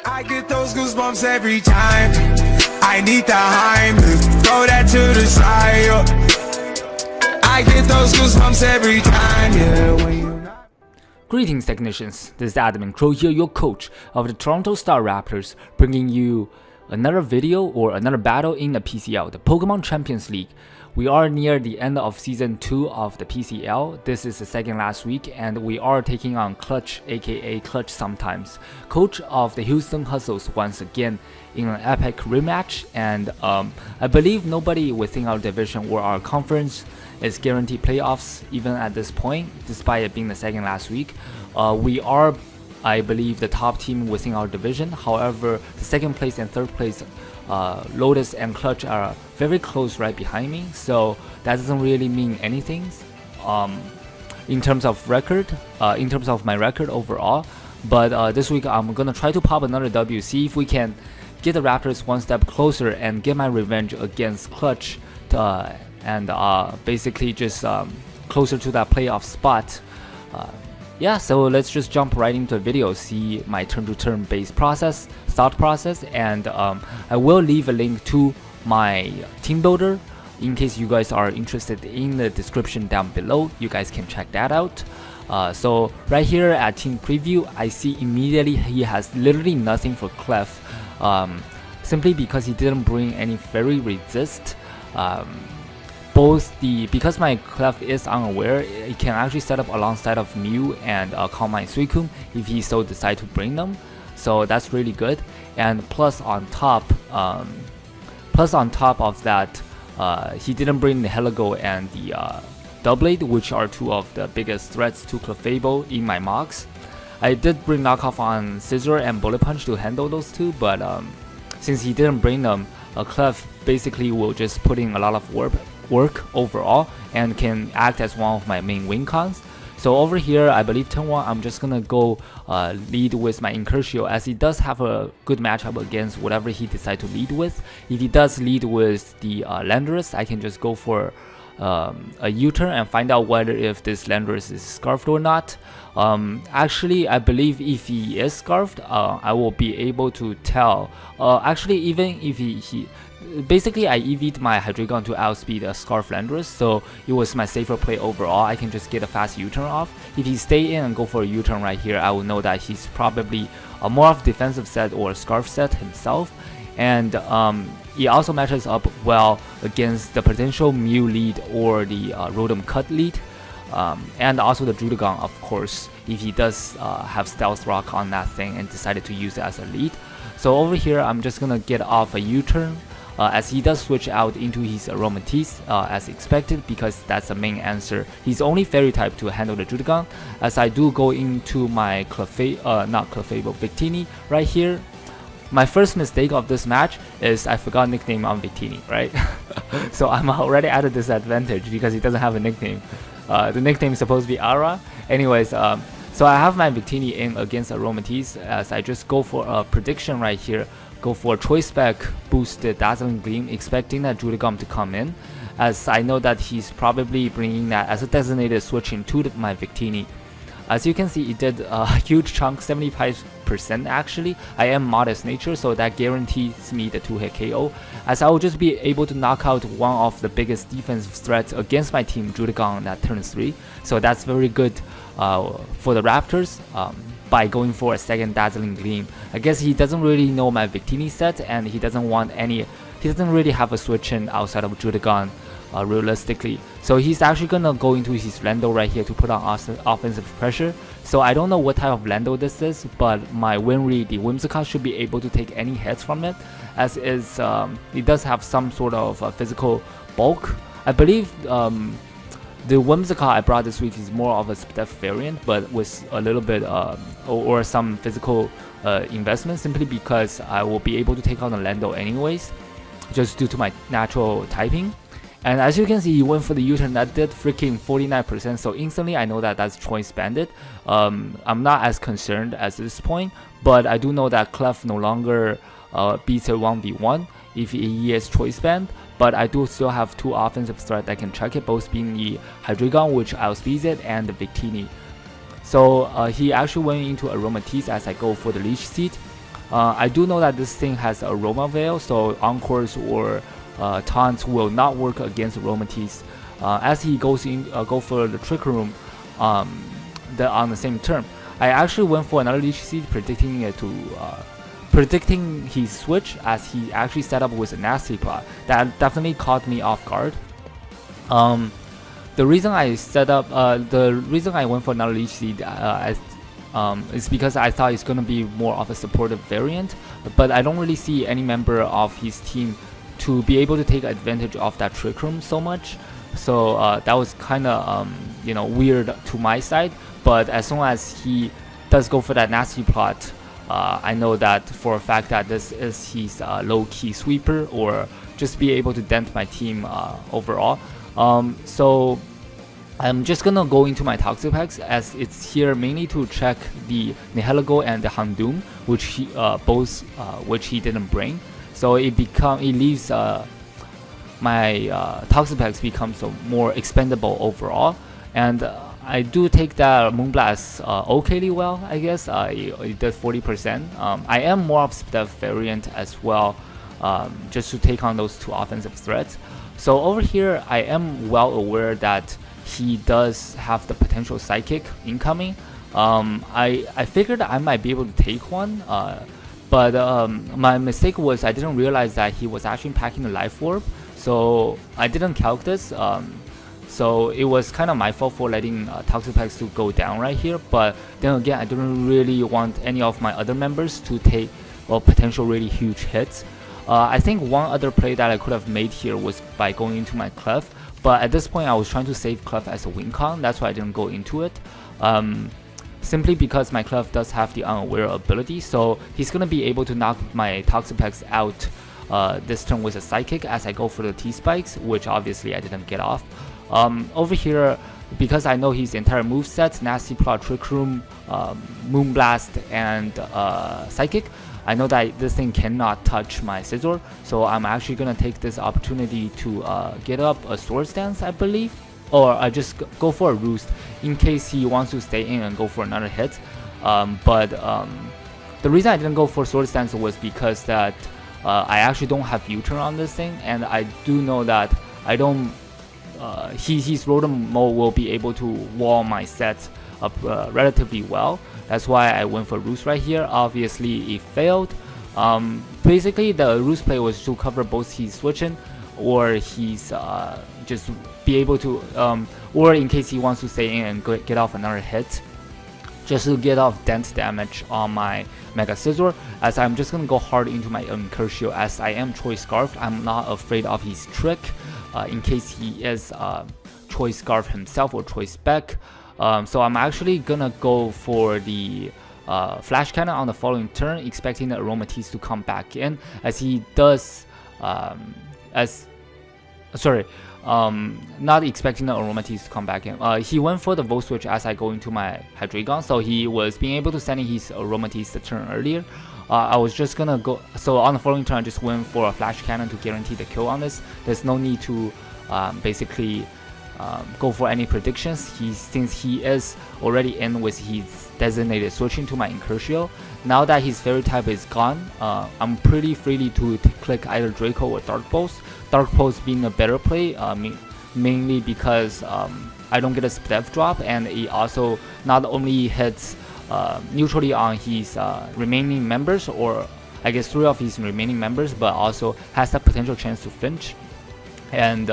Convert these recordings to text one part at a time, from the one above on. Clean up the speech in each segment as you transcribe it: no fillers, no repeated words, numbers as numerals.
I get those goosebumps every time. I need the Heimlich, throw that to the side. I get those goosebumps every time, yeah. When you Greetings, technicians. This is Admin Crow here, your coach of the Toronto Star Raptors, bringing you another video or another battle in the PCL, the Pokemon Champions League. We are near the end of Season 2 of the PCL. This is the second last week, and we are taking on Clutch, aka Clutch Sometimes, coach of the Houston Hustles once again in an epic rematch. And I believe nobody within our division or our conference is guaranteed playoffs even at this point, despite it being the second last week. We are, I believe, the top team within our division. However, the second place and third place, Lotus and Clutch, are very close right behind me, so that doesn't really mean anything in terms of record, in terms of my record overall. But this week I'm gonna try to pop another W, see if we can get the Raptors one step closer and get my revenge against Clutch, and basically just closer to that playoff spot. Yeah, so let's just jump right into the video, see my turn-to-turn base process, thought process, and I will leave a link to my team builder in case you guys are interested in the description down below. You guys can check that out. So right here at team preview, I see immediately he has literally nothing for Clef, simply because he didn't bring any fairy resist. Because my Clef is unaware, it can actually set up alongside of Mew and Calm Mind Suicune if he so decide to bring them. So that's really good. And plus on top of that, he didn't bring the Heligo and the Doublade, which are two of the biggest threats to Clefable in my mocks. I did bring knockoff on Scissor and Bullet Punch to handle those two, but since he didn't bring them, Clef basically will just put in a lot of work overall and can act as one of my main win cons. So over here, I believe turn 1, I'm just gonna go lead with my Incursio, as he does have a good matchup against whatever he decides to lead with. If he does lead with the Landorus, I can just go for a U-turn and find out whether if this Landorus is scarfed or not. Actually, I believe if he is scarfed, I will be able to tell. Actually, even if he basically, I EV'd my Hydreigon to outspeed a Scarf Landorus, so it was my safer play overall. I can just get a fast U-turn off. If he stay in and go for a U-turn right here, I will know that he's probably a more of defensive set or a Scarf set himself. And he also matches up well against the potential Mew lead or the Rotom Cut lead. And also the Druddigon, of course, if he does have Stealth Rock on that thing and decided to use it as a lead. So over here, I'm just gonna get off a U-turn, as he does switch out into his Aromatisse as expected, because that's the main answer. He's only Fairy type to handle the Druddigon, as I do go into my Victini right here. My first mistake of this match is I forgot nickname on Victini, right? So I'm already at a disadvantage because he doesn't have a nickname. The nickname is supposed to be Ara. Anyways, so I have my Victini in against Aromatisse, as I just go for a prediction right here. Go for Choice Spec boosted Dazzling Gleam, expecting that Druddigon to come in, as I know that he's probably bringing that as a designated switch into my Victini. As you can see, it did a huge chunk, 75% actually. I am modest nature, so that guarantees me the 2-hit KO, as I will just be able to knock out one of the biggest defensive threats against my team, Druddigon, at turn 3. So that's very good for the Raptors. By going for a second Dazzling Gleam, I guess he doesn't really know my Victini set, and he doesn't want any. He doesn't really have a switch in outside of Druddigon, realistically. So he's actually gonna go into his Lando right here to put on offensive pressure. So I don't know what type of Lando this is, but my Winry, the Whimsicott, should be able to take any hits from it, as is it does have some sort of physical bulk. I believe the Whimsicott I brought this week is more of a Steph variant, but with a little bit or some physical investment, simply because I will be able to take on the Lando anyways, just due to my natural typing. And as you can see, he went for the U-turn. That did freaking 49%, so instantly I know that that's Choice Bandit. I'm not as concerned at this point, but I do know that Clef no longer beats a 1v1 if he is Choice Band. But I do still have two offensive threats that can check it, both being the Hydreigon, which outspeeds it, and the Victini. So he actually went into Aromatisse as I go for the Leech Seed. I do know that this thing has Aroma Veil, so Encores or taunts will not work against Aromatisse. As he go for the Trick Room on the same turn. I actually went for another Leech Seed, predicting his switch, as he actually set up with a Nasty Plot. That definitely caught me off guard. The reason I went for another Leech Seed is because I thought it's gonna be more of a supportive variant, but I don't really see any member of his team to be able to take advantage of that Trick Room so much. So that was kind of weird to my side. But as long as he does go for that Nasty Plot, I know that for a fact that this is his low-key sweeper, or just be able to dent my team overall. So I'm just gonna go into my Toxic Packs, as it's here mainly to check the Nihilego and the Houndoom, which he didn't bring. So it leaves my Toxic Packs becomes more expendable overall. And I do take that Moonblast okayly well, I guess. It did 40%. I am more of Steph variant as well, just to take on those two offensive threats. So over here, I am well aware that he does have the potential Psychic incoming. I figured I might be able to take one, but my mistake was I didn't realize that he was actually packing the Life Orb, so I didn't calc this. So it was kind of my fault for letting Toxic Packs to go down right here. But then again, I didn't really want any of my other members to take potential really huge hits. I think one other play that I could have made here was by going into my Clef, but at this point I was trying to save Clef as a win con. That's why I didn't go into it. Simply because my Clef does have the Unaware ability, so he's gonna be able to knock my Toxic Packs out this turn with a Psychic as I go for the T-Spikes, which obviously I didn't get off. Over here, because I know his entire moveset, Nasty Plot, Trick Room, Moonblast, and Psychic, I know that this thing cannot touch my Scizor, so I'm actually gonna take this opportunity to get up a Swords Dance, I believe, or I just go for a Roost in case he wants to stay in and go for another hit. But the reason I didn't go for Swords Dance was because that I actually don't have U-turn on this thing, and I do know that I don't. His Rotom mode will be able to wall my sets up relatively well. That's why I went for Roost right here. Obviously it failed. Basically the Roost play was to cover both his switching, or he's just be able to or in case he wants to stay in and get off another hit, just to get off dent damage on my Mega Scizor, as I'm just gonna go hard into my Incursion, as I am Choice Scarf. I'm not afraid of his trick, in case he is Choice Scarf himself or Choice Spec. So I'm actually gonna go for the Flash Cannon on the following turn, expecting the Aromatisse to come back in, as he does, not expecting the Aromatisse to come back in. He went for the Volt Switch as I go into my Hydreigon, so he was being able to send in his Aromatisse the turn earlier. I was just gonna go, so on the following turn I just went for a Flash Cannon to guarantee the kill on this. There's no need to basically go for any predictions. Since he is already in with his designated switching to my Incursion, now that his Fairy type is gone, I'm pretty freely to click either Draco or Dark Pulse. Dark Pulse being a better play, mainly because I don't get a Steph drop, and it also not only hits neutrally on his remaining members, or I guess 3 of his remaining members, but also has the potential chance to flinch and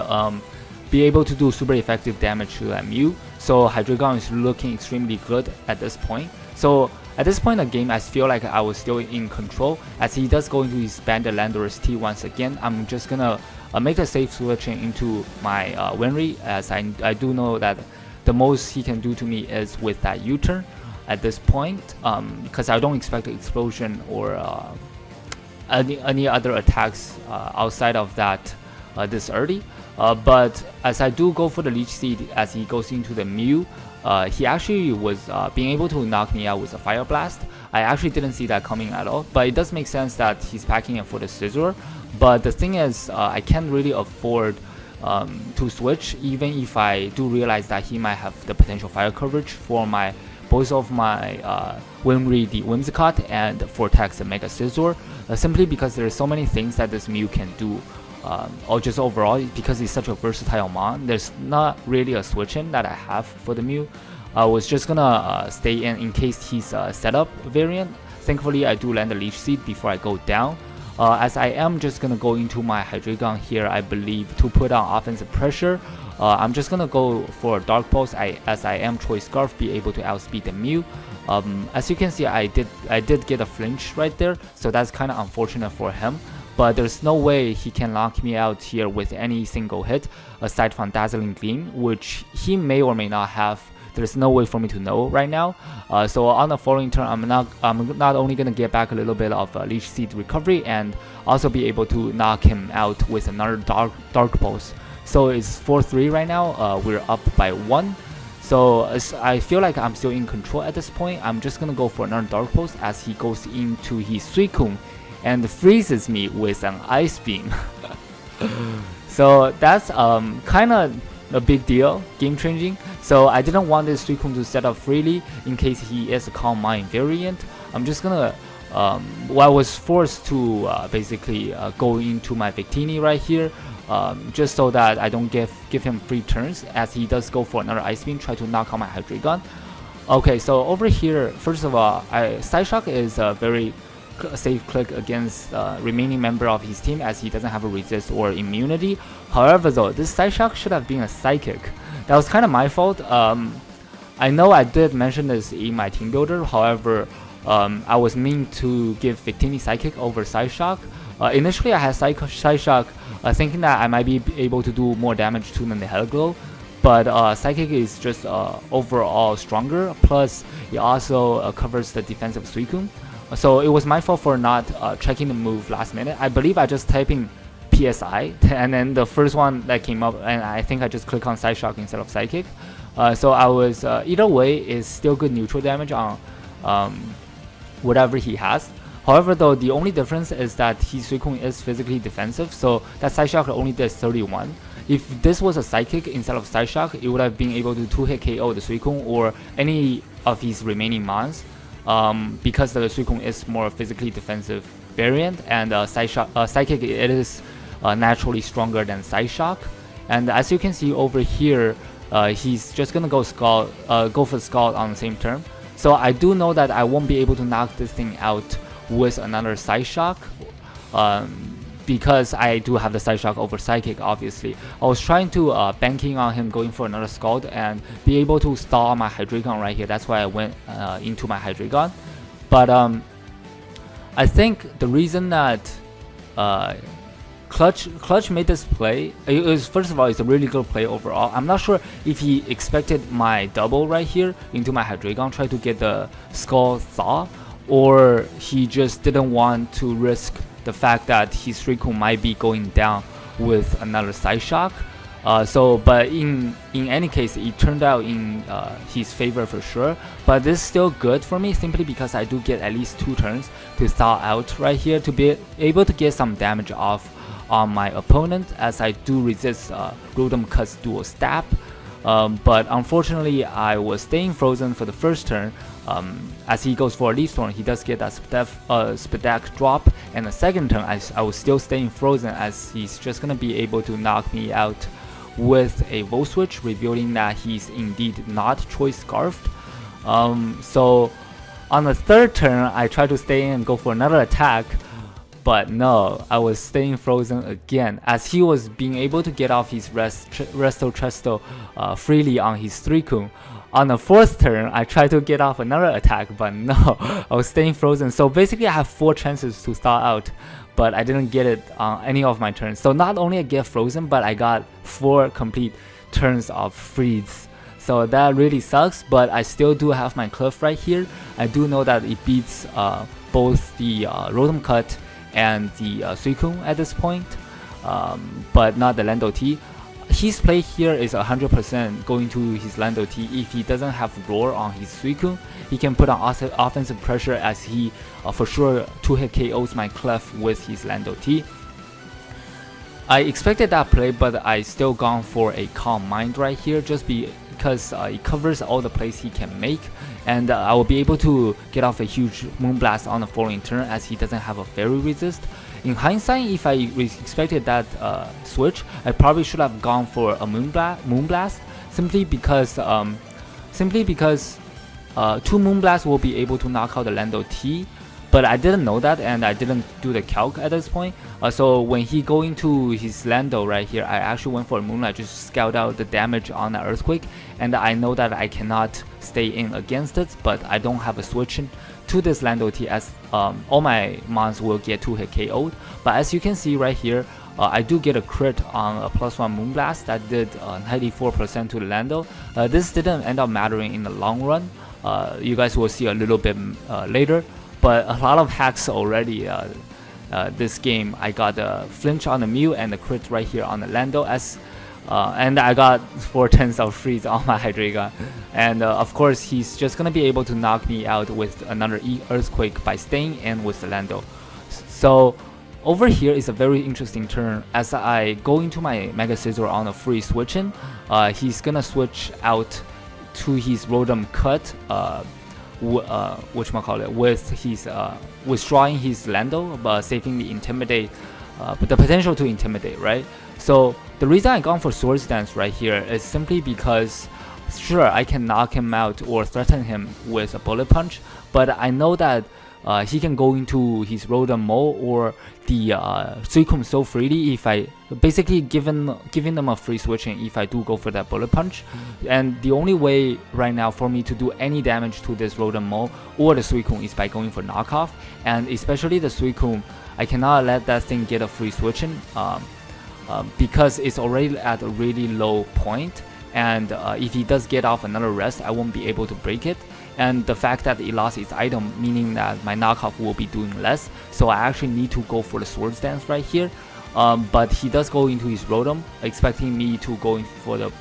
be able to do super effective damage to that Mew. So Hydreigon is looking extremely good at this point. So at this point in the game, I feel like I was still in control, as he does go into his Banded Landorus T once again. I'm just gonna make a safe switching into my Winry, as I do know that the most he can do to me is with that U-turn at this point, because I don't expect an explosion or any other attacks outside of that this early. But as I do go for the Leech Seed as he goes into the Mew, he actually was being able to knock me out with a Fire Blast. I actually didn't see that coming at all, but it does make sense that he's packing it for the Scizor. But the thing is, I can't really afford to switch, even if I do realize that he might have the potential fire coverage for my both of my Winry the Whimsicott and Vortex the Mega Scizor, simply because there's so many things that this Mew can do. Or just overall, because he's such a versatile mon, there's not really a switch in that I have for the Mew. I was just gonna stay in case he's a setup variant. Thankfully, I do land the Leech Seed before I go down. As I am just gonna go into my Hydreigon here, I believe, to put on offensive pressure. I'm just gonna go for Dark Pulse, as I am Choice Scarf, be able to outspeed the Mew. As you can see, I did get a flinch right there, so that's kind of unfortunate for him. But there's no way he can knock me out here with any single hit, aside from Dazzling Gleam, which he may or may not have. There's no way for me to know right now. So on the following turn, I'm not only gonna get back a little bit of Leech Seed recovery, and also be able to knock him out with another Dark Pulse. So it's 4-3 right now. We're up by 1. So I feel like I'm still in control at this point. I'm just gonna go for another Dark Pulse as he goes into his Suicune and freezes me with an Ice Beam. So that's kind of a big deal, game changing. So I didn't want this Suicune to set up freely in case he is a Calm Mind variant. I'm just gonna well, I was forced to basically go into my Victini right here, just so that I don't give him free turns, as he does go for another Ice Beam, try to knock out my Hydreigon. Okay, so over here, first of all, Psyshock is a very safe click against remaining member of his team, as he doesn't have a resist or immunity. However though, this Psyshock should have been a Psychic. That was kind of my fault. I know I did mention this in my team builder, however, I was mean to give Victini Psychic over Psyshock. Initially I had Psyshock thinking that I might be able to do more damage to than the Hello, but Psychic is just overall stronger, plus it also covers the defensive Suicune. So it was my fault for not checking the move last minute. I believe I just typing PSI, and then the first one that came up, and I think I just click on Psyshock instead of Psychic. So I was, either way, is still good neutral damage on whatever he has. However though, the only difference is that his Suicune is physically defensive, so that Psyshock only does 31. If this was a Psychic instead of Psyshock, it would have been able to 2-hit KO the Suicune or any of his remaining mons. Because the Suicune is more physically defensive variant, and Psychic it is naturally stronger than Psyshock. And as you can see over here, he's just gonna go for Scald on the same turn. So I do know that I won't be able to knock this thing out with another Psyshock, because I do have the Psyshock over Psychic. Obviously, I was trying to banking on him going for another Scald and be able to stall my Hydreigon right here. That's why I went into my Hydreigon. But I think the reason that Clutch made this play, it was, first of all, it's a really good play overall. I'm not sure if he expected my double right here into my Hydreigon, try to get the Skull Thaw, or he just didn't want to risk the fact that his Suicune might be going down with another Psyshock. But in any case, it turned out in his favor for sure. But this is still good for me, simply because I do get at least 2 turns to thaw out right here to be able to get some damage off on my opponent, as I do resist Rotom Cut's dual stab. But unfortunately, I was staying frozen for the first turn. As he goes for a Leaf Storm, he does get that Spadak drop, and the second turn I was still staying frozen, as he's just gonna be able to knock me out with a Volt Switch, revealing that he's indeed not Choice Scarfed. So on the third turn, I tried to stay in and go for another attack, but no, I was staying frozen again, as he was being able to get off his Resto Tresto freely on his Suicune. On the fourth turn, I tried to get off another attack, but no, I was staying frozen. So basically I have 4 chances to start out, but I didn't get it on any of my turns. So not only I get frozen, but I got 4 complete turns of freeze. So that really sucks, but I still do have my Cliff right here. I do know that it beats both the Rotom Cut and the Suicune at this point, but not the Lando T. His play here is 100% going to his Lando T. If he doesn't have Roar on his Suicune, he can put on offensive pressure, as he for sure 2-hit KOs my Clef with his Lando T. I expected that play, but I still gone for a Calm Mind right here, just because it covers all the plays he can make, and I will be able to get off a huge Moonblast on the following turn as he doesn't have a fairy resist. In hindsight, if I expected that switch, I probably should have gone for a Moonblast simply because two Moonblasts will be able to knock out the Lando T. But I didn't know that, and I didn't do the calc at this point. So when he go into his Lando right here, I actually went for a Moonlight just to scout out the damage on the Earthquake. And I know that I cannot stay in against it, but I don't have a switch to this Lando T as all my mons will get 2-hit KO'd. But as you can see right here, I do get a crit on a +1 Moonblast that did 94% to the Lando. This didn't end up mattering in the long run. You guys will see a little bit later. But a lot of hacks already this game. I got the flinch on the Mew and the crit right here on the Lando and I got 4/10 of freeze on my Hydreigon. And of course he's just gonna be able to knock me out with another Earthquake by staying in with the Lando. So over here is a very interesting turn. As I go into my Mega Scizor on a free switching, he's gonna switch out to his Rotom Cut with his withdrawing his Lando, but saving the Intimidate, but the potential to Intimidate, right? So the reason I gone for Swords Dance right here is simply because, sure, I can knock him out or threaten him with a Bullet Punch, but I know that he can go into his Rotom Mole or the Suicune so freely if I basically giving them a free switching if I do go for that Bullet Punch. And the only way right now for me to do any damage to this Rotom Mole or the Suicune is by going for knockoff, and especially the Suicune, I cannot let that thing get a free switching because it's already at a really low point, and if he does get off another rest, I won't be able to break it. And the fact that it lost its item, meaning that my knockoff will be doing less, so I actually need to go for the Swords Dance right here. But he does go into his Rotom, expecting me to go for the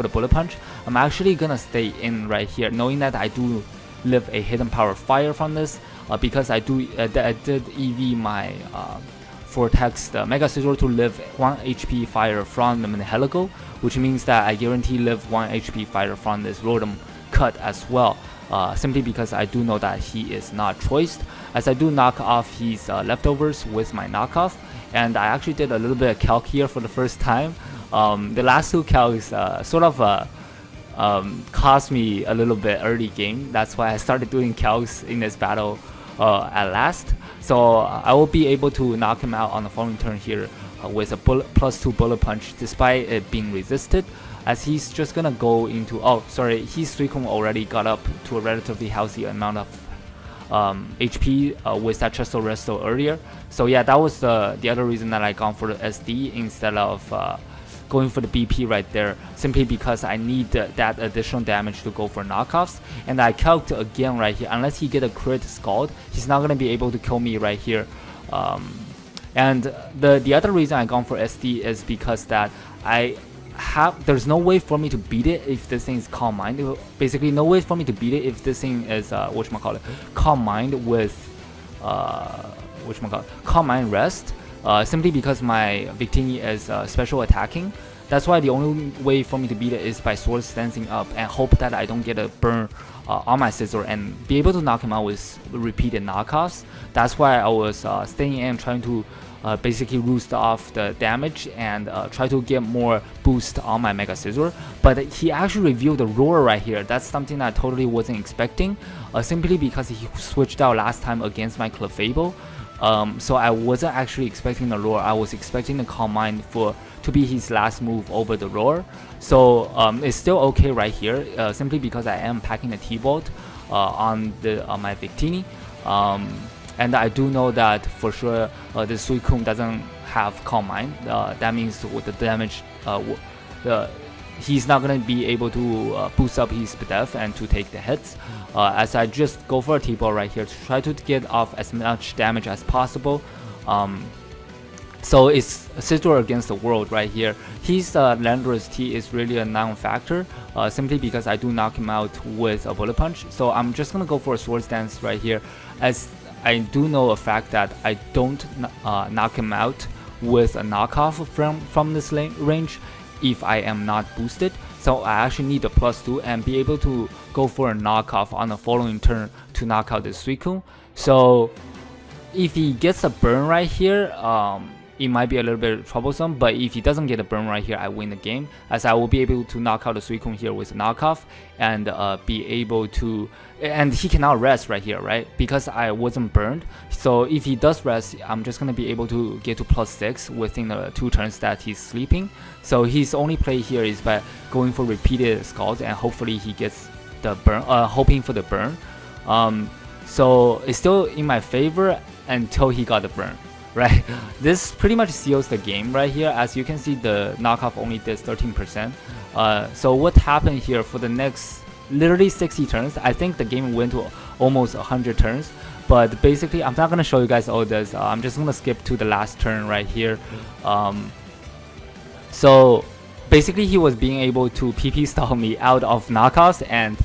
Bullet Punch. I'm actually gonna stay in right here, knowing that I do live a Hidden Power Fire from this, because I did EV my Vortex, the Mega Scizor, to live 1 HP Fire from the Helico, which means that I guarantee live 1 HP Fire from this Rotom Cut as well. Simply because I do know that he is not choiced, as I do knock off his leftovers with my knockoff. And I actually did a little bit of calc here for the first time. The last two calcs sort of cost me a little bit early game. That's why I started doing calcs in this battle at last. So I will be able to knock him out on the following turn here with a +2 Bullet Punch despite it being resisted, as he's just gonna go into, oh sorry, his Suicune already got up to a relatively healthy amount of HP with that Chesto Resto earlier. So yeah, that was the other reason that I gone for the SD instead of going for the BP right there, simply because I need that additional damage to go for knockoffs. And I calced again right here, unless he get a crit Scald, he's not gonna be able to kill me right here. And the other reason I gone for SD is because that there's no way for me to beat it if this thing is Calm Mind. Basically, no way for me to beat it if this thing is Calm Mind with Calm Mind Rest. Simply because my Victini is special attacking. That's why the only way for me to beat it is by Swords Dancing up and hope that I don't get a burn on my Scizor and be able to knock him out with repeated knockoffs. That's why I was staying in, trying to basically roost off the damage and try to get more boost on my Mega Scizor. But he actually revealed the Roar right here. That's something that I totally wasn't expecting, simply because he switched out last time against my Clefable. So I wasn't actually expecting the Roar. I was expecting the Calm Mind to be his last move over the Roar. So it's still okay right here, simply because I am packing the T-Bolt on my Victini. And I do know that for sure the Suicune doesn't have Calm Mind. That means with the damage, he's not going to be able to boost up his def and to take the hits. As I just go for a T-Ball right here to try to get off as much damage as possible. So it's Scizor against the world right here. His Landorus T is really a non-factor, simply because I do knock him out with a Bullet Punch. So I'm just going to go for a Swords Dance right here, as I do know a fact that I don't knock him out with a knockoff from this range if I am not boosted. so I actually need the +2 and be able to go for a knockoff on the following turn to knock out the Suicune. So if he gets a burn right here, it might be a little bit troublesome, but if he doesn't get a burn right here, I win the game, as I will be able to knock out the Suicune here with a knockoff and be able to, and he cannot rest right here, right, because I wasn't burned. So if he does rest, I'm just going to be able to get to +6 within the 2 turns that he's sleeping. So his only play here is by going for repeated scalds, and hopefully he gets the burn, hoping for the burn. So it's still in my favor until he got the burn. Right, this pretty much seals the game right here. As you can see, the knockoff only does 13%. So what happened here for the next literally 60 turns, I think the game went to almost 100 turns, but basically I'm not going to show you guys all this. I'm just going to skip to the last turn right here. So basically he was being able to PP stall me out of knockoffs and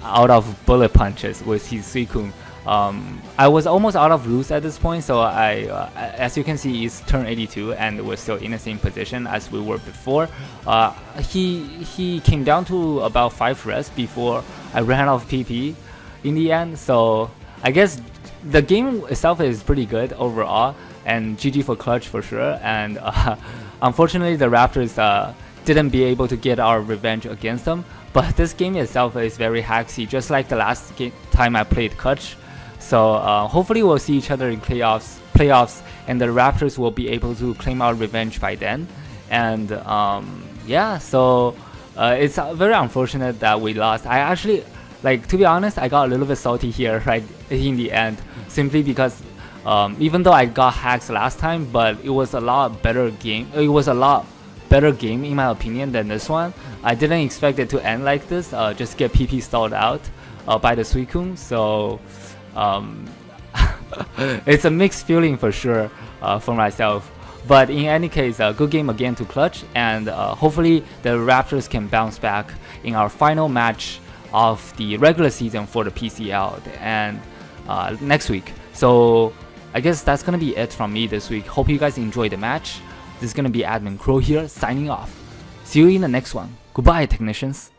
out of bullet punches with his Suicune. I was almost out of roost at this point, so as you can see, it's turn 82 and we're still in the same position as we were before. He came down to about 5 rests before I ran out of PP in the end, so I guess the game itself is pretty good overall, and GG for clutch for sure. And unfortunately the Raptors didn't be able to get our revenge against them, but this game itself is very hacksy, just like the last time I played clutch. So hopefully we'll see each other in playoffs, and the Raptors will be able to claim our revenge by then. And yeah, so it's very unfortunate that we lost. I actually, like, to be honest, I got a little bit salty here right in the end, simply because even though I got hacks last time, but it was a lot better game. It was a lot better game in my opinion than this one. I didn't expect it to end like this, just get PP stalled out by the Suicune. So it's a mixed feeling for sure for myself, but in any case, a good game again to clutch, and hopefully the Raptors can bounce back in our final match of the regular season for the PCL and next week. So I guess that's gonna be it from me this week. Hope you guys enjoyed the match. This is gonna be Admin Crow here signing off. See you in the next one. Goodbye, technicians.